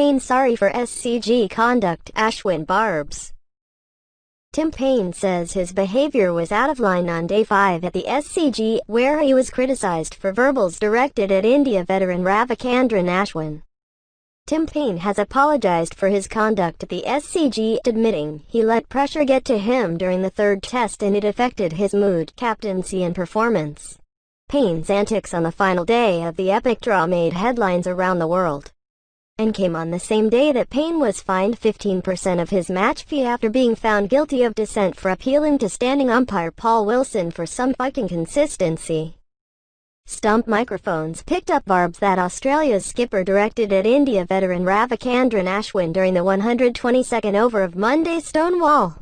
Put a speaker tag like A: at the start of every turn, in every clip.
A: Paine sorry for SCG conduct, Ashwin barbs. Tim Paine says his behavior was out of line on day 5 at the SCG, where he was criticized for verbals directed at India veteran Ravichandran Ashwin. Tim Paine has apologized for his conduct at the SCG, admitting he let pressure get to him during the third test and it affected his mood, captaincy and performance. Paine's antics on the final day of the epic draw made headlines around the world, and came on the same day that Paine was fined 15% of his match fee after being found guilty of dissent for appealing to standing umpire Paul Wilson for some fucking consistency. Stump microphones picked up barbs that Australia's skipper directed at India veteran Ravichandran Ashwin during the 122nd over of Monday's Stonewall.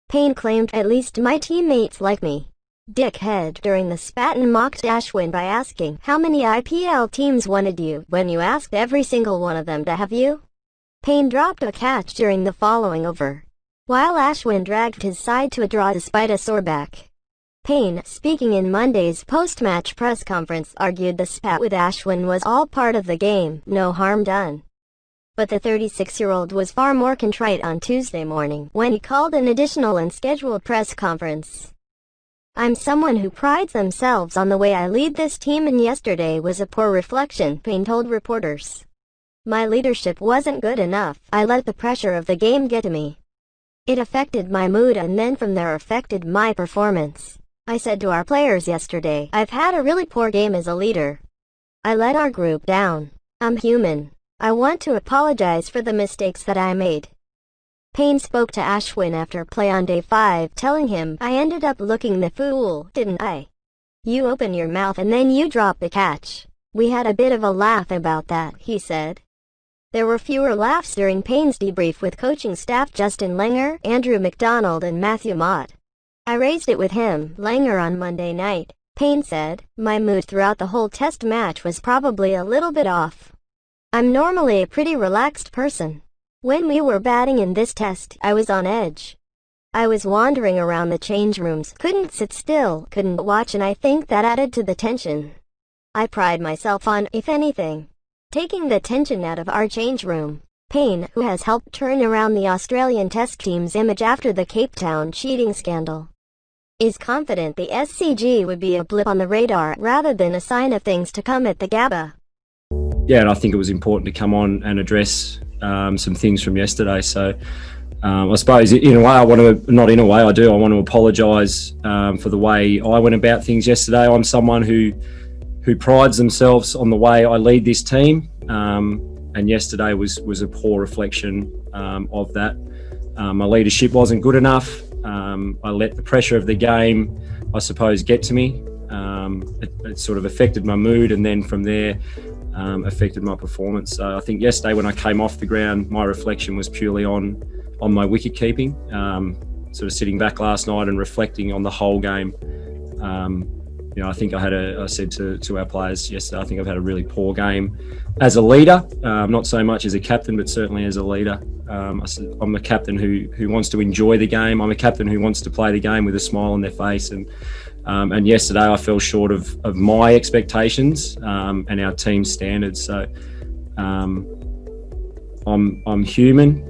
A: Paine claimed, "At least my teammates like me, dickhead," during the spat and mocked Ashwin by asking how many IPL teams wanted you when you asked every single one of them to have you. Paine dropped a catch during the following over, while Ashwin dragged his side to a draw despite a sore back. Paine, speaking in Monday's post-match press conference, argued the spat with Ashwin was all part of the game, no harm done. But the 36-year-old was far more contrite on Tuesday morning when he called an additional unscheduled press conference. "I'm someone who prides themselves on the way I lead this team, and yesterday was a poor reflection," Paine told reporters. "My leadership wasn't good enough. I let the pressure of the game get to me. It affected my mood and then from there affected my performance. I said to our players yesterday, I've had a really poor game as a leader. I let our group down. I'm human. I want to apologize for the mistakes that I made." Paine spoke to Ashwin after play on day 5, telling him, "I ended up looking the fool, didn't I? You open your mouth and then you drop the catch. We had a bit of a laugh about that," he said. There were fewer laughs during Paine's debrief with coaching staff Justin Langer, Andrew McDonald and Matthew Mott. "I raised it with him, Langer, on Monday night," Paine said. "My mood throughout the whole test match was probably a little bit off. I'm normally a pretty relaxed person. When we were batting in this test, I was on edge. I was wandering around the change rooms, couldn't sit still, couldn't watch, and I think that added to the tension. I pride myself on, if anything, taking the tension out of our change room." Paine, who has helped turn around the Australian Test team's image after the Cape Town cheating scandal, is confident the SCG would be a blip on the radar rather than a sign of things to come at the Gabba.
B: Yeah, and I think it was important to come on and address some things from yesterday. So I suppose in a way I want to, not in a way I do, I want to apologise for the way I went about things yesterday. I'm someone who prides themselves on the way I lead this team, and yesterday was a poor reflection of that. My leadership wasn't good enough. I let the pressure of the game, I suppose, get to me. It sort of affected my mood, and then from there affected my performance. So I think yesterday when I came off the ground, my reflection was purely on my wicket keeping. Sort of sitting back last night and reflecting on the whole game. I think I said to our players yesterday, I think I've had a really poor game as a leader, not so much as a captain, but certainly as a leader. I'm a captain who wants to enjoy the game. I'm a captain who wants to play the game with a smile on their face. And yesterday I fell short of my expectations and our team's standards. So I'm human.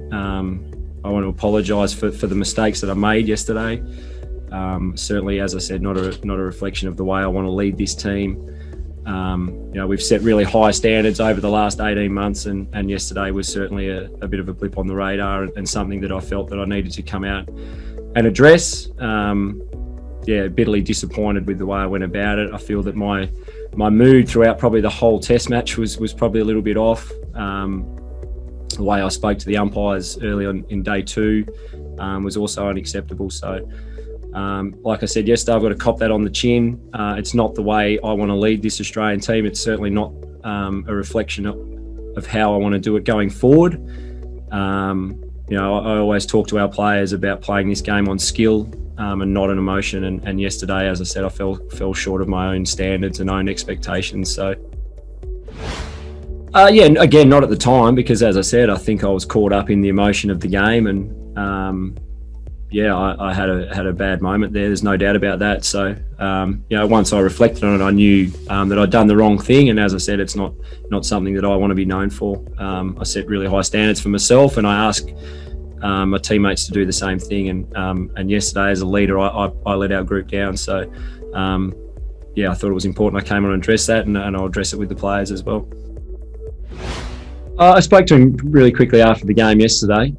B: I want to apologise for the mistakes that I made yesterday. Certainly, as I said, not a reflection of the way I want to lead this team. We've set really high standards over the last 18 months, and yesterday was certainly a bit of a blip on the radar and something that I felt that I needed to come out and address. Bitterly disappointed with the way I went about it. I feel that my mood throughout probably the whole test match was probably a little bit off. The way I spoke to the umpires early on in day 2 was also unacceptable. So like I said yesterday, I've got to cop that on the chin. It's not the way I want to lead this Australian team. It's certainly not a reflection of how I want to do it going forward. I always talk to our players about playing this game on skill and not an emotion. And yesterday, as I said, I fell short of my own standards and own expectations. So, again, not at the time, because as I said, I think I was caught up in the emotion of the game, and yeah, I had a bad moment there. There's no doubt about that. So, once I reflected on it, I knew that I'd done the wrong thing. And as I said, it's not something that I want to be known for. I set really high standards for myself, and I ask my teammates to do the same thing. And yesterday, as a leader, I let our group down. So, I thought it was important I came on and addressed that, and I'll address it with the players as well. I spoke to him really quickly after the game yesterday.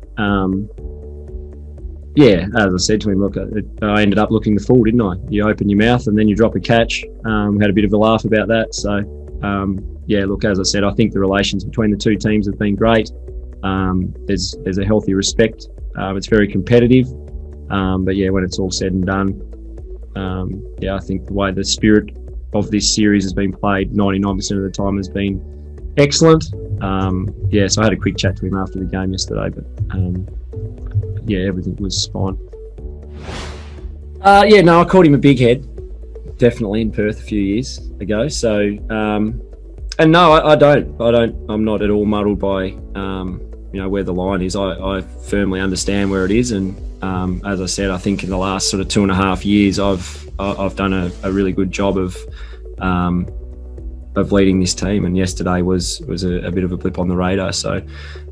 B: As I said to him, look, I ended up looking the fool, didn't I? You open your mouth and then you drop a catch. Had a bit of a laugh about that. So, look, as I said, I think the relations between the two teams have been great. There's a healthy respect. It's very competitive. When it's all said and done, I think the way the spirit of this series has been played 99% of the time has been excellent. So I had a quick chat to him after the game yesterday, but everything was fine. I called him a big head, definitely in Perth a few years ago. So, and no, I don't. I'm not at all muddled by, where the line is. I firmly understand where it is, and as I said, I think in the last sort of 2.5 years, I've done a really good job of leading this team, and yesterday was a bit of a blip on the radar. So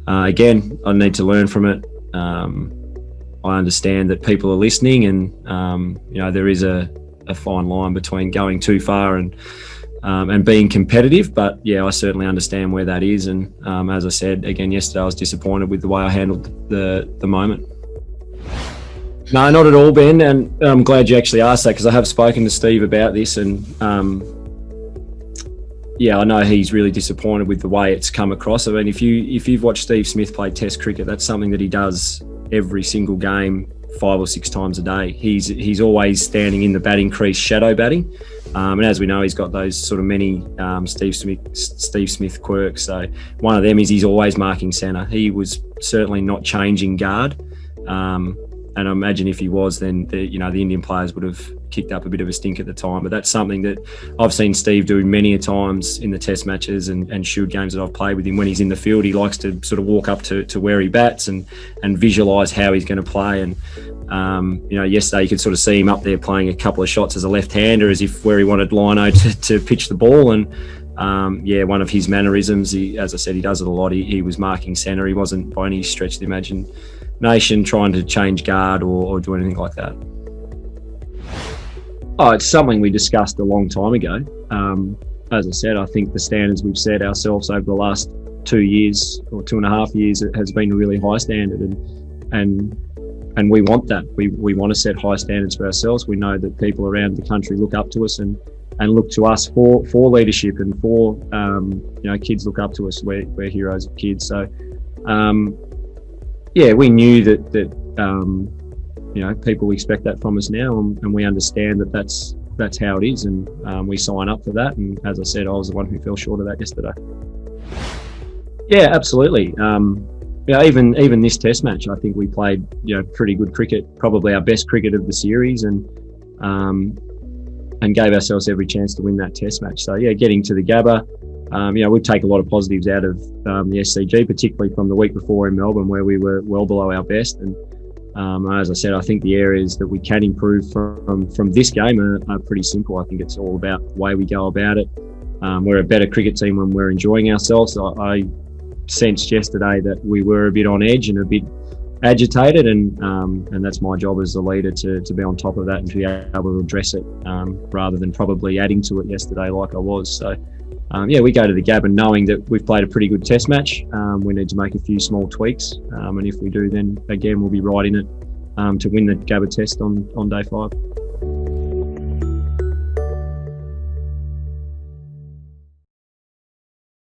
B: again, I need to learn from it. I understand that people are listening, and there is a fine line between going too far and being competitive. But I certainly understand where that is. And as I said again yesterday, I was disappointed with the way I handled the moment. No, not at all, Ben. And I'm glad you actually asked that, because I have spoken to Steve about this, and I know he's really disappointed with the way it's come across. I mean, if you've watched Steve Smith play Test cricket, that's something that he does every single game, 5 or 6 times a day. He's always standing in the batting crease, shadow batting, and as we know, he's got those sort of many Steve Smith quirks. So one of them is he's always marking centre. He was certainly not changing guard, and I imagine if he was, then the Indian players would have kicked up a bit of a stink at the time. But that's something that I've seen Steve do many a times in the Test matches and Shield games that I've played with him. When he's in the field, he likes to sort of walk up to where he bats and visualise how he's going to play. And yesterday you could sort of see him up there playing a couple of shots as a left-hander, as if where he wanted Lino to pitch the ball. And one of his mannerisms, as I said, he does it a lot. He was marking centre. He wasn't by any stretch of the imagination trying to change guard or do anything like that. Oh, it's something we discussed a long time ago. As I said, I think the standards we've set ourselves over the last 2 years or 2.5 years, it has been a really high standard, and we want that. We want to set high standards for ourselves. We know that people around the country look up to us and look to us for leadership, and for kids look up to us. We're heroes of kids. So we knew that people expect that from us now, and we understand that that's how it is, and we sign up for that. And as I said, I was the one who fell short of that yesterday. Yeah, absolutely. Even this Test match, I think we played pretty good cricket, probably our best cricket of the series, and gave ourselves every chance to win that Test match. So getting to the Gabba, we'd take a lot of positives out of the SCG, particularly from the week before in Melbourne, where we were well below our best. And as I said, I think the areas that we can improve from this game are pretty simple. I think it's all about the way we go about it. We're a better cricket team when we're enjoying ourselves. I sensed yesterday that we were a bit on edge and a bit agitated, and that's my job as the leader to be on top of that and to be able to address it, rather than probably adding to it yesterday like I was. So we go to the Gabba knowing that we've played a pretty good Test match. We need to make a few small tweaks, and if we do, then again we'll be right in it to win the Gabba Test on day 5.